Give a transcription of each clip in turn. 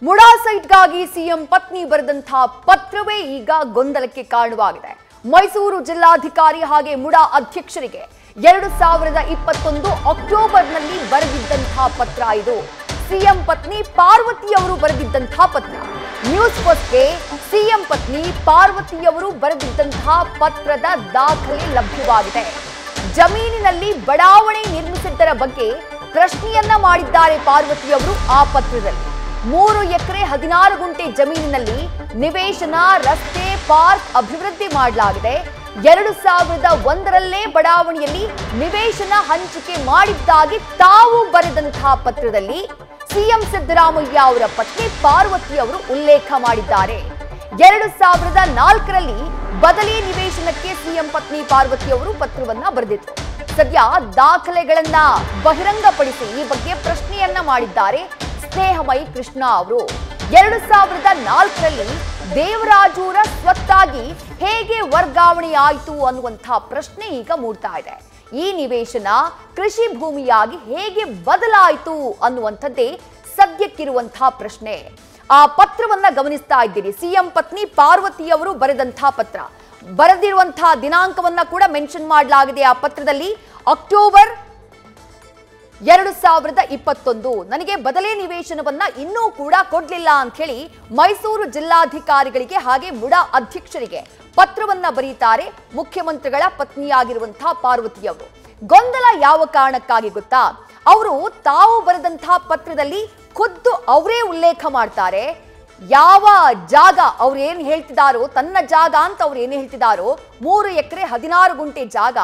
MUDA ಸೈಟ್ಗಾಗಿ CM ಪತ್ನಿ ಬರೆದಂತಹ ಪತ್ರವೇ ಈಗ ಗೊಂದಲಕ್ಕೆ ಕಾರಣವಾಗಿದೆ. ಮೈಸೂರು ಜಿಲ್ಲಾಧಿಕಾರಿ ಹಾಗೆ ಮುಡಾ ಅಧ್ಯಕ್ಷರಿಗೆ 2021 ಅಕ್ಟೋಬರ್ನಲ್ಲಿ ಬರೆದಿದ್ದಂತಹ ಪತ್ರ ಇದು. ಸಿಎಂ ಪತ್ನಿ ಪಾರ್ವತಿ ಅವರು ಬರೆದಿದ್ದಂತಹ ಪತ್ರ. ನ್ಯೂಸ್ ಫಸ್ಟ್ಗೆ ಸಿಎಂ ಪತ್ನಿ ಪಾರ್ವತಿ ಅವರು ಬರೆದಿದ್ದಂತಹ ಪತ್ರದ ದಾಖಲೆ ಲಭ್ಯವಾಗಿದೆ. ಜಮೀನಿನಲ್ಲಿ ಬಡಾವಣೆ ನಿರ್ಮಿಸಿದ್ದರ ಬಗ್ಗೆ ಪ್ರಶ್ನೆಯನ್ನ ಮಾಡಿದ್ದಾರೆ ಪಾರ್ವತಿ ಅವರು. ಆ ಪತ್ರದಲ್ಲಿ 3 ಎಕರೆ 16 ಗುಂಟೆ ಜಮೀನಿನಲ್ಲಿ ನಿವೇಶನ, ರಸ್ತೆ, ಪಾರ್ಕ್ ಅಭಿವೃದ್ಧಿ ಮಾಡಲಾಗಿದೆ. 2001ರಲ್ಲೇ ಬಡಾವಣೆಯಲ್ಲಿ ನಿವೇಶನ ಹಂಚಿಕೆ ಮಾಡಿದ್ದಾಗಿ ತಾವು ಬರೆದಂತಹ ಪತ್ರದಲ್ಲಿ ಸಿಎಂ ಸಿದ್ದರಾಮಯ್ಯ ಅವರ ಪತ್ನಿ ಪಾರ್ವತಿ ಅವರು ಉಲ್ಲೇಖ ಮಾಡಿದ್ದಾರೆ. 2004ರಲ್ಲಿ ಬದಲಿ ನಿವೇಶನಕ್ಕೆ ಸಿಎಂ ಪತ್ನಿ ಪಾರ್ವತಿ ಅವರು ಪತ್ರವನ್ನ ಬರೆದಿದ್ರು. ಸದ್ಯ ದಾಖಲೆಗಳನ್ನ ಬಹಿರಂಗಪಡಿಸಿ ಈ ಬಗ್ಗೆ ಪ್ರಶ್ನೆಯನ್ನ ಮಾಡಿದ್ದಾರೆ ಸ್ನೇಹಮಯಿ ಕೃಷ್ಣ ಅವರು. 2004ರಲ್ಲಿ ದೇವರಾಜೂರ ಸ್ವತ್ತಾಗಿ ಹೇಗೆ ವರ್ಗಾವಣೆ ಆಯಿತು ಅನ್ನುವಂತಹ ಪ್ರಶ್ನೆ ಈಗ ಮೂಡ್ತಾ ಇದೆ. ಈ ನಿವೇಶನ ಕೃಷಿ ಭೂಮಿಯಾಗಿ ಹೇಗೆ ಬದಲಾಯಿತು ಅನ್ನುವಂಥದ್ದೇ ಸದ್ಯಕ್ಕಿರುವಂತಹ ಪ್ರಶ್ನೆ. ಆ ಪತ್ರವನ್ನ ಗಮನಿಸ್ತಾ ಇದ್ದೀರಿ. ಸಿಎಂ ಪತ್ನಿ ಪಾರ್ವತಿ ಅವರು ಬರೆದಂತಹ ಪತ್ರ, ಬರೆದಿರುವಂತಹ ದಿನಾಂಕವನ್ನ ಕೂಡ ಮೆನ್ಷನ್ ಮಾಡಲಾಗಿದೆ ಆ ಪತ್ರದಲ್ಲಿ. ಅಕ್ಟೋಬರ್ 2021. ನನಗೆ ಬದಲೇ ನಿವೇಶನವನ್ನ ಇನ್ನೂ ಕೂಡ ಕೊಡ್ಲಿಲ್ಲ ಅಂತ ಹೇಳಿ ಮೈಸೂರು ಜಿಲ್ಲಾಧಿಕಾರಿಗಳಿಗೆ ಹಾಗೆ ಮುಡಾ ಅಧ್ಯಕ್ಷರಿಗೆ ಪತ್ರವನ್ನ ಬರೀತಾರೆ ಮುಖ್ಯಮಂತ್ರಿಗಳ ಪತ್ನಿಯಾಗಿರುವಂತಹ ಪಾರ್ವತಿ ಅವರು. ಗೊಂದಲ ಯಾವ ಕಾರಣಕ್ಕಾಗಿ ಗೊತ್ತಾ? ಅವರು ತಾವು ಬರೆದಂತಹ ಪತ್ರದಲ್ಲಿ ಖುದ್ದು ಅವರೇ ಉಲ್ಲೇಖ ಮಾಡ್ತಾರೆ. ಯಾವ ಜಾಗ ಅವ್ರು ಏನ್ ಹೇಳ್ತಿದಾರೋ, ತನ್ನ ಜಾಗ ಅಂತ ಅವ್ರು ಏನ್ ಹೇಳ್ತಿದಾರೋ, 3 ಎಕರೆ 16 ಗುಂಟೆ ಜಾಗ,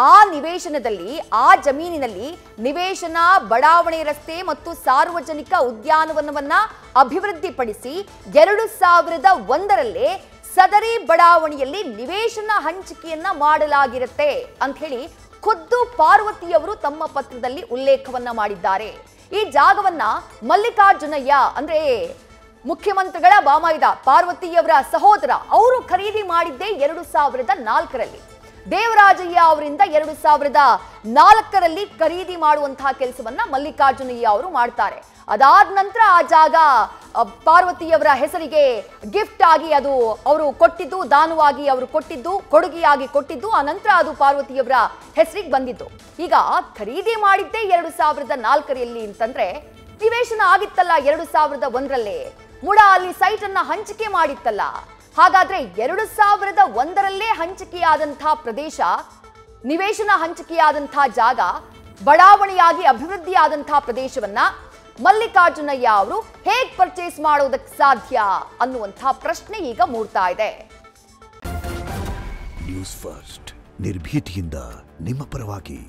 ಆ ನಿವೇಶನದಲ್ಲಿ, ಆ ಜಮೀನಿನಲ್ಲಿ ನಿವೇಶನ, ಬಡಾವಣೆ, ರಸ್ತೆ ಮತ್ತು ಸಾರ್ವಜನಿಕ ಉದ್ಯಾನವನವನ್ನ ಅಭಿವೃದ್ಧಿಪಡಿಸಿ 2001ರಲ್ಲೇ ಸದರಿ ಬಡಾವಣೆಯಲ್ಲಿ ನಿವೇಶನ ಹಂಚಿಕೆಯನ್ನ ಮಾಡಲಾಗಿರುತ್ತೆ ಅಂತ ಹೇಳಿ ಖುದ್ದು ಪಾರ್ವತಿಯವರು ತಮ್ಮ ಪತ್ರದಲ್ಲಿ ಉಲ್ಲೇಖವನ್ನ ಮಾಡಿದ್ದಾರೆ. ಈ ಜಾಗವನ್ನ ಮಲ್ಲಿಕಾರ್ಜುನಯ್ಯ ಅಂದ್ರೆ ಮುಖ್ಯಮಂತ್ರಿಗಳ ಬಾಮಾಯ್ದ ಪಾರ್ವತಿಯವರ ಸಹೋದರ ಅವರು ಖರೀದಿ ಮಾಡಿದ್ದೇ 2004ರಲ್ಲಿ. ದೇವರಾಜಯ್ಯ ಅವರಿಂದ 2004ರಲ್ಲಿ ಖರೀದಿ ಮಾಡುವಂತಹ ಕೆಲಸವನ್ನ ಮಲ್ಲಿಕಾರ್ಜುನಯ್ಯ ಅವರು ಮಾಡ್ತಾರೆ. ಅದಾದ ನಂತರ ಆ ಜಾಗ ಪಾರ್ವತಿಯವರ ಹೆಸರಿಗೆ ಗಿಫ್ಟ್ ಆಗಿ ಅದು ಅವರು ಕೊಟ್ಟಿದ್ದು, ದಾನವಾಗಿ ಅವರು ಕೊಟ್ಟಿದ್ದು, ಕೊಡುಗೆಯಾಗಿ ಕೊಟ್ಟಿದ್ದು, ಆ ನಂತರ ಅದು ಪಾರ್ವತಿಯವರ ಹೆಸರಿಗೆ ಬಂದಿತ್ತು. ಈಗ ಖರೀದಿ ಮಾಡಿದ್ದೇ 2004ರಲ್ಲಿ ಅಂತಂದ್ರೆ ನಿವೇಶನ ಆಗಿತ್ತಲ್ಲ 2001ರಲ್ಲೇ. ಮುಡಾ ಅಲ್ಲಿ ಸೈಟ್ ಅನ್ನ ಹಂಚಿಕೆ ಮಾಡಿತ್ತಲ್ಲ. ಹಾಗಾದ್ರೆ 2001ರಲ್ಲೇ ಹಂಚಿಕೆಯಾದಂತಹ ಪ್ರದೇಶ, ನಿವೇಶನ ಹಂಚಿಕೆಯಾದಂತಹ ಜಾಗ, ಬಡಾವಣೆಯಾಗಿ ಅಭಿವೃದ್ಧಿಯಾದಂತಹ ಪ್ರದೇಶವನ್ನ ಮಲ್ಲಿಕಾರ್ಜುನಯ್ಯ ಅವರು ಹೇಗೆ ಪರ್ಚೇಸ್ ಮಾಡೋದಕ್ಕೆ ಸಾಧ್ಯ ಅನ್ನುವಂತಹ ಪ್ರಶ್ನೆ ಈಗ ಮೂಡ್ತಾ ಇದೆ. ನ್ಯೂಸ್ ಫಸ್ಟ್ ನಿರ್ಭೀತಿಯಿಂದ ನಿಮ್ಮ ಪರವಾಗಿ.